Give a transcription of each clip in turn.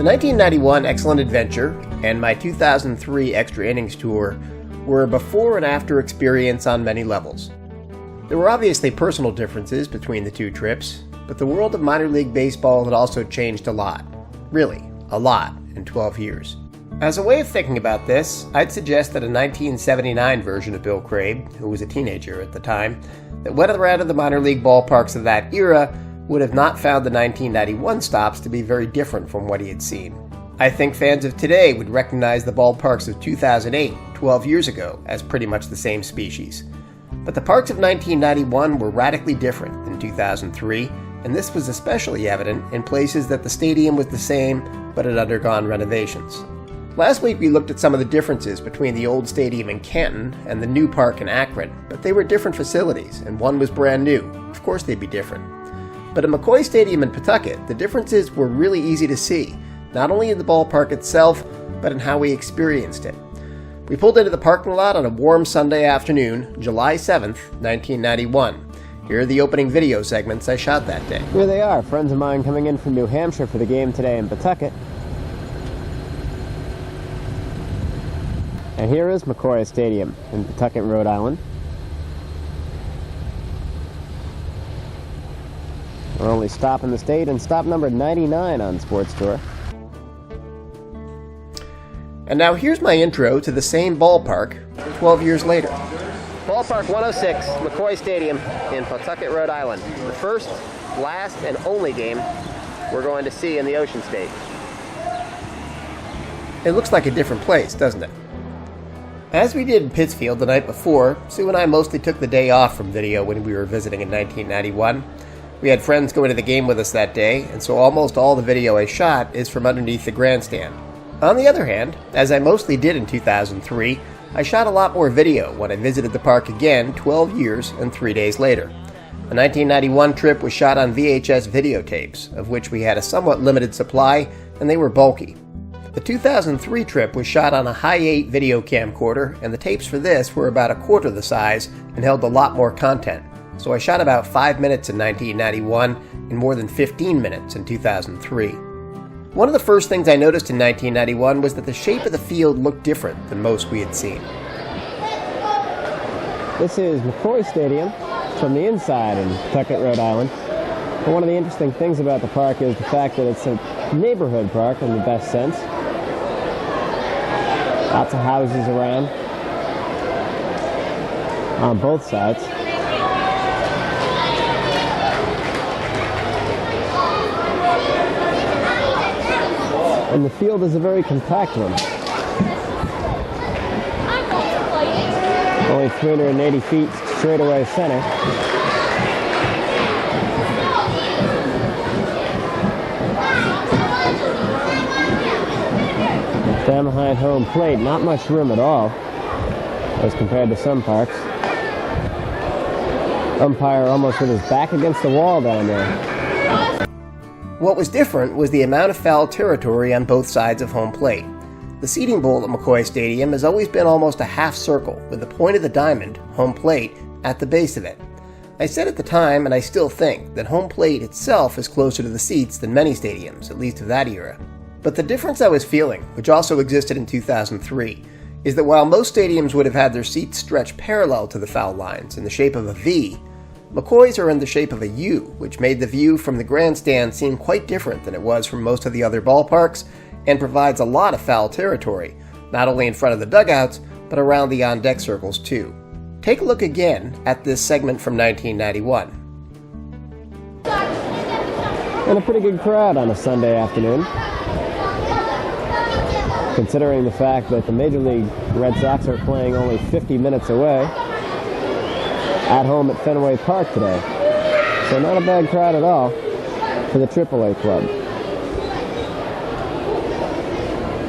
1991 Excellent Adventure and my 2003 Extra Innings Tour were a before and after experience on many levels. There were obviously personal differences between the two trips, but the world of minor league baseball had also changed a lot. Really, a lot in 12 years. As a way of thinking about this, I'd suggest that a 1979 version of Bill Craig, who was a teenager at the time, that went around the minor league ballparks of that era would have not found the 1991 stops to be very different from what he had seen. I think fans of today would recognize the ballparks of 2008, 12 years ago, as pretty much the same species. But the parks of 1991 were radically different than 2003, and this was especially evident in places that the stadium was the same but had undergone renovations. Last week we looked at some of the differences between the old stadium in Canton and the new park in Akron, but they were different facilities, and one was brand new. Of course they'd be different. But at McCoy Stadium in Pawtucket, the differences were really easy to see, not only in the ballpark itself, but in how we experienced it. We pulled into the parking lot on a warm Sunday afternoon, July 7th, 1991. Here are the opening video segments I shot that day. Here they are, friends of mine coming in from New Hampshire for the game today in Pawtucket. And here is McCoy Stadium in Pawtucket, Rhode Island. We're only stopping the state and stop number 99 on Sports Tour. And now here's my intro to the same ballpark 12 years later. Ballpark 106, McCoy Stadium in Pawtucket, Rhode Island. The first, last, and only game we're going to see in the Ocean State. It looks like a different place, doesn't it? As we did in Pittsfield the night before, Sue and I mostly took the day off from video when we were visiting in 1991. We had friends going to the game with us that day, and so almost all the video I shot is from underneath the grandstand. On the other hand, as I mostly did in 2003, I shot a lot more video when I visited the park again 12 years and 3 days later. The 1991 trip was shot on VHS videotapes, of which we had a somewhat limited supply, and they were bulky. The 2003 trip was shot on a Hi-8 video camcorder, and the tapes for this were about a quarter the size and held a lot more content. So I shot about 5 minutes in 1991 and more than 15 minutes in 2003. One of the first things I noticed in 1991 was that the shape of the field looked different than most we had seen. This is McCoy Stadium from the inside in Pawtucket, Rhode Island. And one of the interesting things about the park is the fact that it's a neighborhood park in the best sense. Lots of houses around on both sides. And the field is a very compact one. Only 380 feet straightaway center. Down behind home plate, not much room at all as compared to some parks. Umpire almost with his back against the wall down there. What was different was the amount of foul territory on both sides of home plate. The seating bowl at McCoy Stadium has always been almost a half circle with the point of the diamond, home plate, at the base of it. I said at the time, and I still think, that home plate itself is closer to the seats than many stadiums, at least of that era. But the difference I was feeling, which also existed in 2003, is that while most stadiums would have had their seats stretched parallel to the foul lines in the shape of a V, McCoy's are in the shape of a U, which made the view from the grandstand seem quite different than it was from most of the other ballparks, and provides a lot of foul territory, not only in front of the dugouts, but around the on-deck circles too. Take a look again at this segment from 1991. And a pretty good crowd on a Sunday afternoon, considering the fact that the Major League Red Sox are playing only 50 minutes away at home at Fenway Park today. So not a bad crowd at all for the AAA club.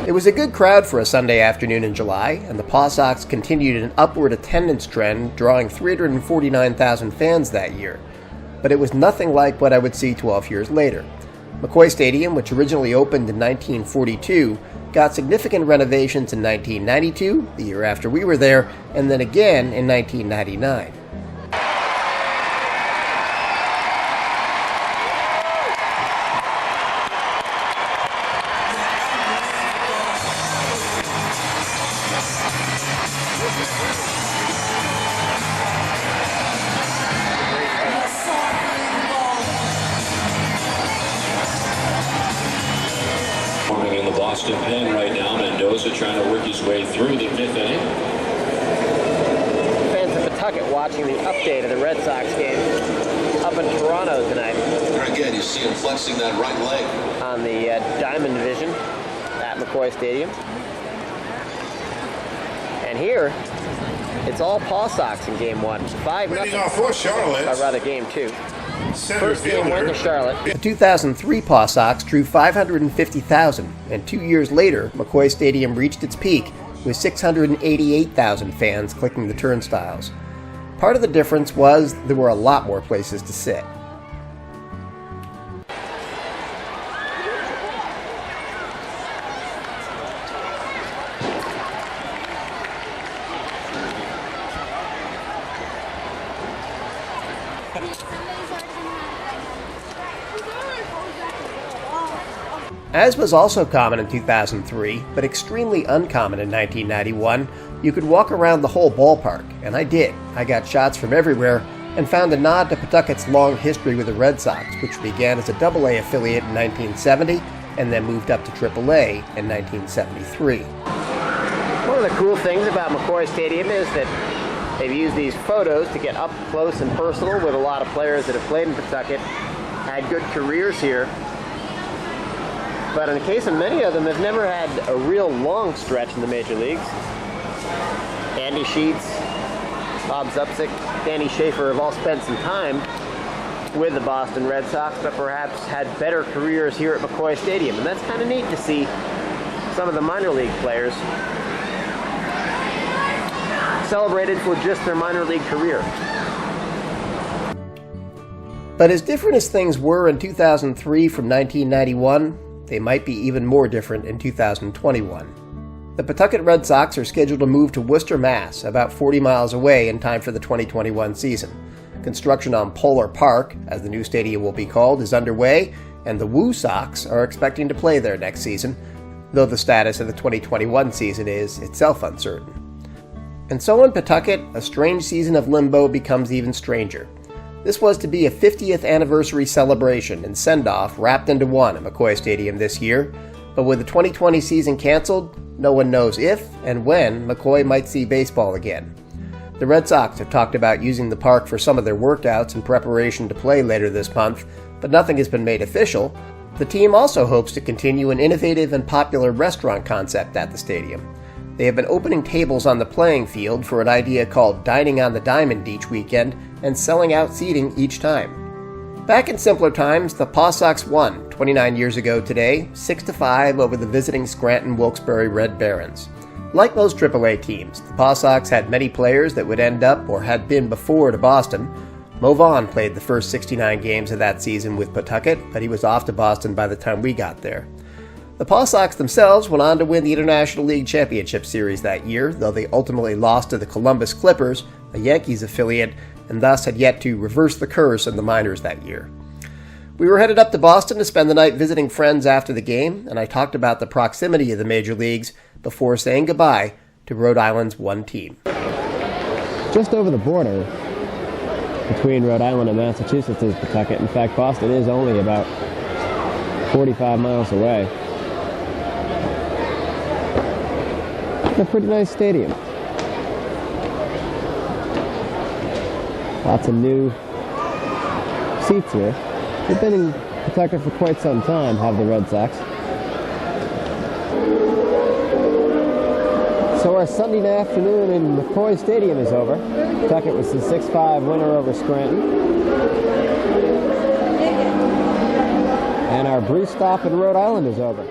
It was a good crowd for a Sunday afternoon in July, and the Paw Sox continued an upward attendance trend, drawing 349,000 fans that year. But it was nothing like what I would see 12 years later. McCoy Stadium, which originally opened in 1942, got significant renovations in 1992, the year after we were there, and then again in 1999. Boston pen right now. Mendoza trying to work his way through the fifth inning. Fans of Pawtucket watching the update of the Red Sox game up in Toronto tonight. There again, you see him flexing that right leg. On the Diamond Division at McCoy Stadium. And here, it's all Paw Sox in Game 1. 5-0. For Charlotte. Or rather, Game 2. First game fielder. went to Charlotte. The 2003 Paw Sox drew 550,000, and 2 years later, McCoy Stadium reached its peak with 688,000 fans clicking the turnstiles. Part of the difference was there were a lot more places to sit. As was also common in 2003, but extremely uncommon in 1991, you could walk around the whole ballpark, and I did. I got shots from everywhere and found a nod to Pawtucket's long history with the Red Sox, which began as a AA affiliate in 1970 and then moved up to AAA in 1973. One of the cool things about McCoy Stadium is that they've used these photos to get up close and personal with a lot of players that have played in Pawtucket, had good careers here. But in the case of many of them, they've never had a real long stretch in the major leagues. Andy Sheets, Bob Zupsik, Danny Schaefer have all spent some time with the Boston Red Sox, but perhaps had better careers here at McCoy Stadium. And that's kind of neat to see some of the minor league players celebrated for just their minor league career. But as different as things were in 2003 from 1991, they might be even more different in 2021. The Pawtucket Red Sox are scheduled to move to Worcester, Mass., about 40 miles away in time for the 2021 season. Construction on Polar Park, as the new stadium will be called, is underway, and the Woo Sox are expecting to play there next season, though the status of the 2021 season is itself uncertain. And so in Pawtucket, a strange season of limbo becomes even stranger. This was to be a 50th anniversary celebration and send-off wrapped into one at McCoy Stadium this year, but with the 2020 season canceled, no one knows if and when McCoy might see baseball again. The Red Sox have talked about using the park for some of their workouts in preparation to play later this month, but nothing has been made official. The team also hopes to continue an innovative and popular restaurant concept at the stadium. They have been opening tables on the playing field for an idea called Dining on the Diamond each weekend and selling out seating each time. Back in simpler times, the Paw Sox won 29 years ago today, 6-5 over the visiting Scranton Wilkes-Barre Red Barons. Like most AAA teams, the Paw Sox had many players that would end up or had been before to Boston. Mo Vaughn played the first 69 games of that season with Pawtucket, but he was off to Boston by the time we got there. The Paw Sox themselves went on to win the International League Championship Series that year, though they ultimately lost to the Columbus Clippers, a Yankees affiliate, and thus had yet to reverse the curse in the minors that year. We were headed up to Boston to spend the night visiting friends after the game, and I talked about the proximity of the major leagues before saying goodbye to Rhode Island's one team. Just over the border between Rhode Island and Massachusetts is Pawtucket. In fact, Boston is only about 45 miles away. A pretty nice stadium. Lots of new seats here. They've been in Pawtucket for quite some time, have the Red Sox. So our Sunday afternoon in McCoy Stadium is over. Pawtucket was the 6-5 winner over Scranton. And our brief stop in Rhode Island is over.